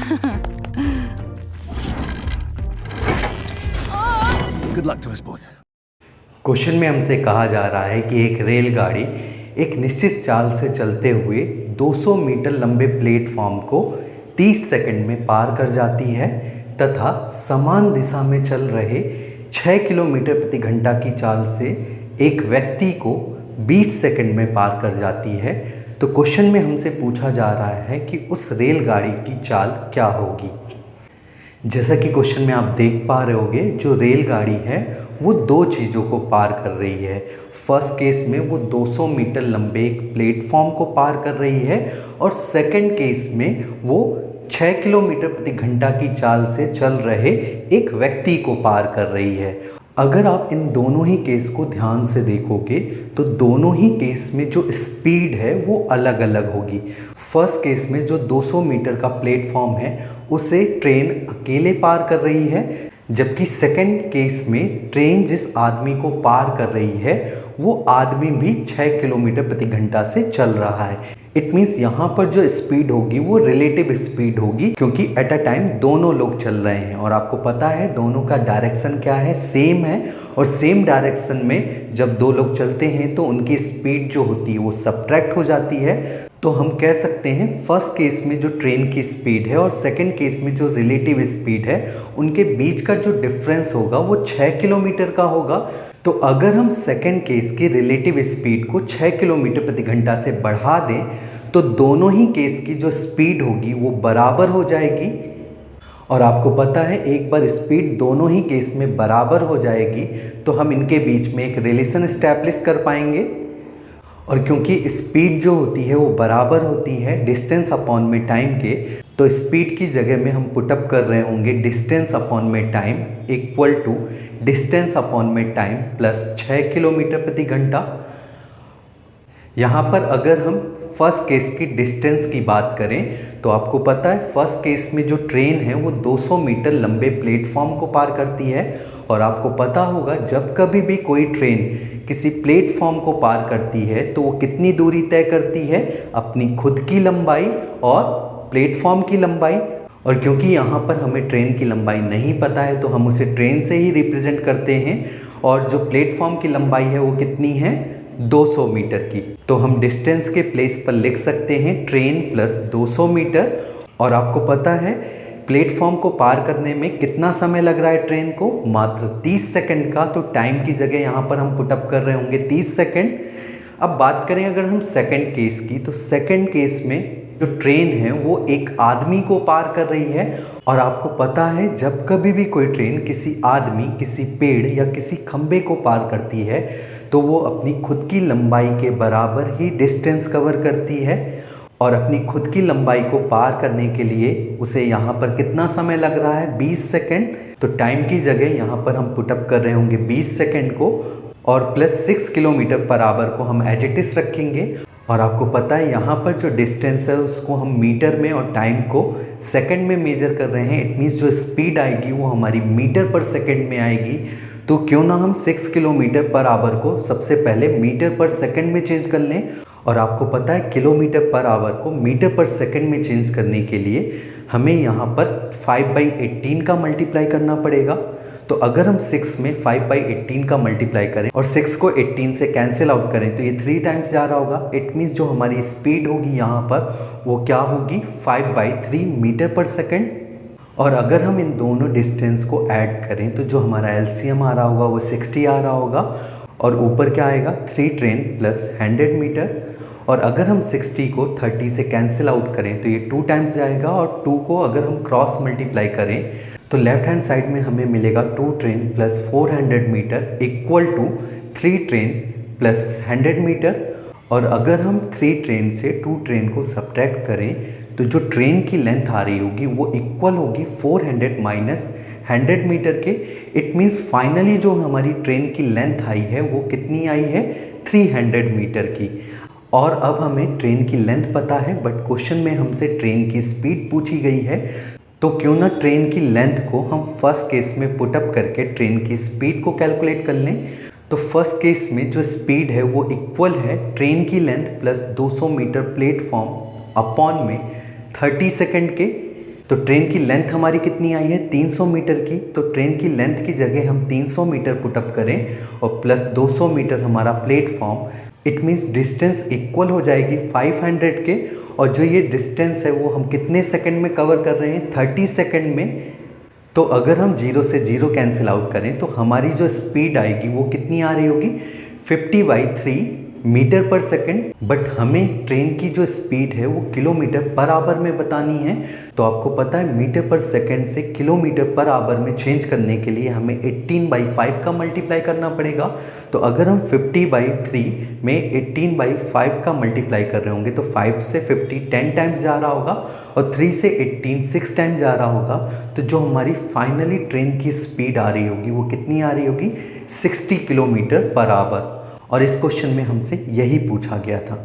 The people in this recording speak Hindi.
Good luck to us both. Question में हमसे कहा जा रहा है कि एक रेलगाड़ी एक निश्चित चाल से चलते हुए 200 मीटर लंबे प्लेटफॉर्म को 30 सेकंड में पार कर जाती है तथा समान दिशा में चल रहे 6 किलोमीटर प्रति घंटा की चाल से एक व्यक्ति को 20 सेकंड में पार कर जाती है। तो क्वेश्चन में हमसे पूछा जा रहा है कि उस रेलगाड़ी की चाल क्या होगी। जैसा कि क्वेश्चन में आप देख पा रहे होगे, जो रेलगाड़ी है वो दो चीज़ों को पार कर रही है। फर्स्ट केस में वो 200 मीटर लंबे एक प्लेटफॉर्म को पार कर रही है और सेकंड केस में वो 6 किलोमीटर प्रति घंटा की चाल से चल रहे एक व्यक्ति को पार कर रही है। अगर आप इन दोनों ही केस को ध्यान से देखोगे तो दोनों ही केस में जो स्पीड है वो अलग अलग होगी। फर्स्ट केस में जो 200 मीटर का प्लेटफॉर्म है उसे ट्रेन अकेले पार कर रही है, जबकि सेकंड केस में ट्रेन जिस आदमी को पार कर रही है वो आदमी भी 6 किलोमीटर प्रति घंटा से चल रहा है। इट मीन्स यहाँ पर जो स्पीड होगी वो रिलेटिव स्पीड होगी, क्योंकि एट अ टाइम दोनों लोग चल रहे हैं और आपको पता है दोनों का डायरेक्शन क्या है, सेम है। और सेम डायरेक्शन में जब दो लोग चलते हैं तो उनकी स्पीड जो होती है वो सब्ट्रैक्ट हो जाती है। तो हम कह सकते हैं फर्स्ट केस में जो ट्रेन की स्पीड है और सेकंड केस में जो रिलेटिव स्पीड है उनके बीच का जो डिफरेंस होगा वो 6 किलोमीटर का होगा। तो अगर हम सेकंड केस की रिलेटिव स्पीड को 6 किलोमीटर प्रति घंटा से बढ़ा दें तो दोनों ही केस की जो स्पीड होगी वो बराबर हो जाएगी। और आपको पता है एक बार स्पीड दोनों ही केस में बराबर हो जाएगी तो हम इनके बीच में एक रिलेशन एस्टैब्लिश कर पाएंगे। और क्योंकि स्पीड जो होती है वो बराबर होती है डिस्टेंस अपॉन में टाइम के, तो स्पीड की जगह में हम पुटअप कर रहे होंगे डिस्टेंस अपॉन में time equal to distance upon में टाइम प्लस 6 किलोमीटर प्रति घंटा। यहाँ पर अगर हम फर्स्ट केस की डिस्टेंस की बात करें तो आपको पता है फर्स्ट केस में जो ट्रेन है वो 200 मीटर लंबे प्लेटफॉर्म को पार करती है। और आपको पता होगा जब कभी भी कोई ट्रेन किसी प्लेटफॉर्म को पार करती है तो वो कितनी दूरी तय करती है, अपनी खुद की लंबाई और प्लेटफॉर्म की लंबाई। और क्योंकि यहाँ पर हमें ट्रेन की लंबाई नहीं पता है तो हम उसे ट्रेन से ही रिप्रेजेंट करते हैं और जो प्लेटफॉर्म की लंबाई है वो कितनी है, 200 मीटर की। तो हम डिस्टेंस के प्लेस पर लिख सकते हैं ट्रेन प्लस 200 मीटर। और आपको पता है प्लेटफॉर्म को पार करने में कितना समय लग रहा है ट्रेन को, मात्र 30 सेकंड का। तो टाइम की जगह यहाँ पर हम पुटअप कर रहे होंगे 30 सेकंड। अब बात करें अगर हम सेकंड केस की, तो सेकंड केस में जो ट्रेन है वो एक आदमी को पार कर रही है। और आपको पता है जब कभी भी कोई ट्रेन किसी आदमी, किसी पेड़ या किसी खंबे को पार करती है तो वो अपनी खुद की लंबाई के बराबर ही डिस्टेंस कवर करती है। और अपनी खुद की लंबाई को पार करने के लिए उसे यहाँ पर कितना समय लग रहा है, 20 सेकंड। तो टाइम की जगह यहाँ पर हम पुटअप कर रहे होंगे 20 सेकंड को और प्लस 6 किलोमीटर पर आवर को हम एज इट इज रखेंगे। और आपको पता है यहाँ पर जो डिस्टेंस है उसको हम मीटर में और टाइम को सेकंड में मेजर कर रहे हैं। इट मीन्स जो स्पीड आएगी वो हमारी मीटर पर सेकंड में आएगी। तो क्यों ना हम 6 किलोमीटर पर आवर को सबसे पहले मीटर पर सेकंड में चेंज कर लें। और आपको पता है किलोमीटर पर आवर को मीटर पर सेकंड में चेंज करने के लिए हमें यहाँ पर 5/18 का मल्टीप्लाई करना पड़ेगा। तो अगर हम 6 में 5/18 का मल्टीप्लाई करें और 6 को 18 से कैंसिल आउट करें तो ये 3 टाइम्स जा रहा होगा। इट मीन्स जो हमारी स्पीड होगी यहाँ पर वो क्या होगी, 5/3 मीटर पर सेकंड। और अगर हम इन दोनों डिस्टेंस को ऐड करें तो जो हमारा एलसीएम आ रहा होगा वो 60 आ रहा होगा। और ऊपर क्या आएगा, 3 ट्रेन प्लस 100 मीटर। और अगर हम 60 को 30 से कैंसिल आउट करें तो ये 2 टाइम्स जाएगा। और 2 को अगर हम क्रॉस मल्टीप्लाई करें तो लेफ्ट हैंड साइड में हमें मिलेगा 2 train plus 400 metre equal to 3 train plus 100 metre. और अगर हम 3 ट्रेन से 2 ट्रेन को सब्ट्रैक्ट करें तो जो ट्रेन की लेंथ आ रही होगी वो इक्वल होगी 400 माइनस 100 मीटर के। इट मीन्स फाइनली जो हमारी ट्रेन की लेंथ आई है वो कितनी आई है, 300 मीटर की। और अब हमें ट्रेन की लेंथ पता है बट क्वेश्चन में हमसे ट्रेन की स्पीड पूछी गई है। तो क्यों ना ट्रेन की लेंथ को हम फर्स्ट केस में पुटअप करके ट्रेन की स्पीड को कैलकुलेट कर लें। तो फर्स्ट केस में जो स्पीड है वो इक्वल है ट्रेन की length plus 200 metre platform upon में 30 सेकंड के। तो ट्रेन की लेंथ हमारी कितनी आई है 300 मीटर की। तो ट्रेन की लेंथ की जगह हम 300 मीटर पुटअप करें और प्लस 200 मीटर हमारा platform, it means distance equal हो जाएगी 500 के। और जो ये डिस्टेंस है वो हम कितने सेकंड में कवर कर रहे हैं 30 सेकंड में। तो अगर हम 0 से 0 कैंसिल आउट करें तो हमारी जो स्पीड आएगी वो कितनी आ रही होगी 50/3 मीटर पर सेकंड। बट हमें ट्रेन की जो स्पीड है वो किलोमीटर पर आवर में बतानी है। तो आपको पता है मीटर पर सेकंड से किलोमीटर पर आवर में चेंज करने के लिए हमें 18/5 का मल्टीप्लाई करना पड़ेगा। तो अगर हम 50/3 में 18/5 का मल्टीप्लाई कर रहे होंगे तो 5 से 50 10 टाइम्स जा रहा होगा और 3 से 18 6 टाइम्स जा रहा होगा। तो जो हमारी फाइनली ट्रेन की स्पीड आ रही होगी वो कितनी आ रही होगी 60 किलोमीटर पर आवर। और इस क्वेश्चन में हमसे यही पूछा गया था।